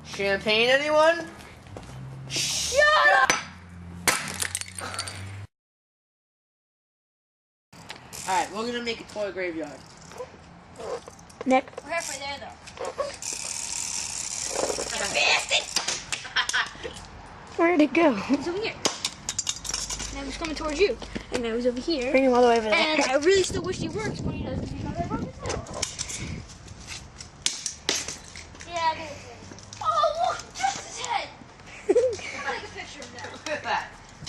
Champagne, anyone? Shut up! Alright, we're gonna make a toy graveyard. Nick. We're halfway there, though. Where'd it go? He's over here. Now he's coming towards you. And now he's over here. Bring him all the way over there. And I really still wish he works, but he doesn't because I broke his nose. Yeah, I think it's him. Oh, look! Just his head! I'll take a picture of that. Look at that.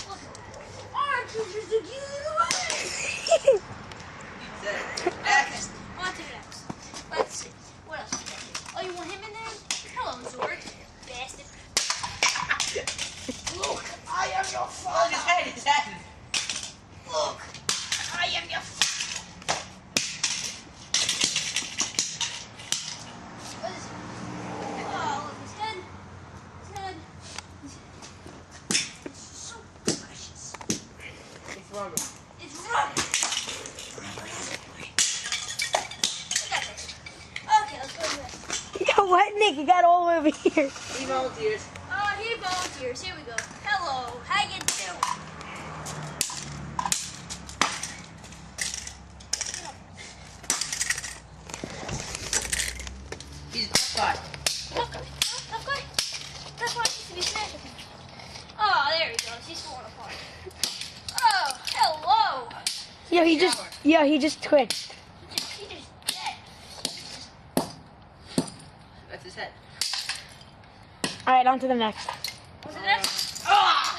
Look at that. Orange is just a cute way! Next. On to the next. Let's see. What else we got here? Oh, you want him in there? Hello, Zord. Bastard. Look, I am your Look, father. his head. Look, I am your father. What is it? Oh, look, his head. His head. It's so precious. It's rubber. It's rubber. Look at this. Okay, let's go to this. Yo, what, Nick? You got all over here. He volunteers. Oh, he volunteers. Here we go. Hello. How you doing? He's a tough guy. Tough guy. Tough guy. That's why he needs to be smashed. Oh, there he goes. He's falling apart. Oh, hello. He just twitched. He just dead. That's his head. Alright, on to the next. Was it next? Ah!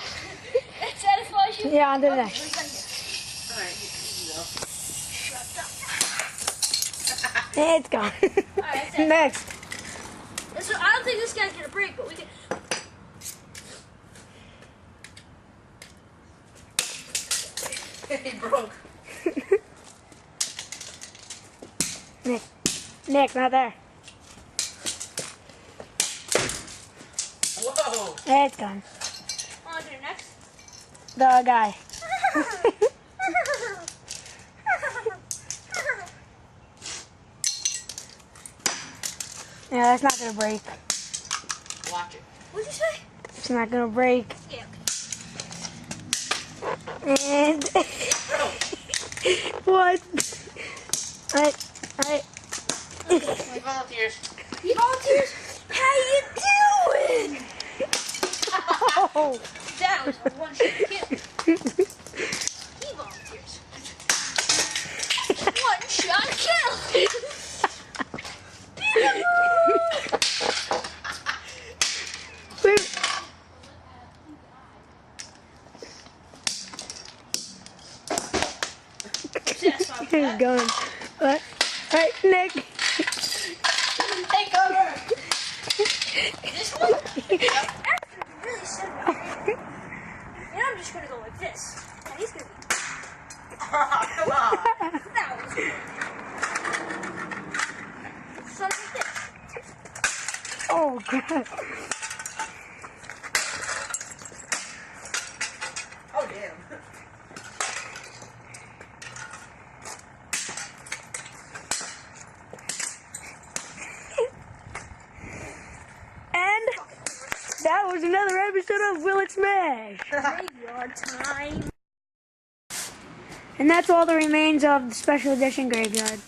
That satisfies you? Yeah, on to the Okay, next. what do we got here? Alright, you know. Shut up. It's gone. Alright, that's it. Next. So, I don't think this guy's gonna break, but we can. He broke. Nick, not there. Whoa. It's gone. On to the next. The guy. Yeah, that's not gonna break. Watch it. What'd you say? It's not gonna break. Yeah. And Bro. what? I. He volunteers. He volunteers? How you doing? Oh. That was a one-shot kill. He volunteers. One-shot kill. Satisfied with He's that. going. What? Alright, Nick. Take over. This one? Actually, really simple. And I'm just gonna go like this. And he's gonna be. Come on. That was good. Something like this. Oh, God. Oh, damn. And that was another episode of Will It Smash. Graveyard time. And that's all the remains of the special edition graveyard.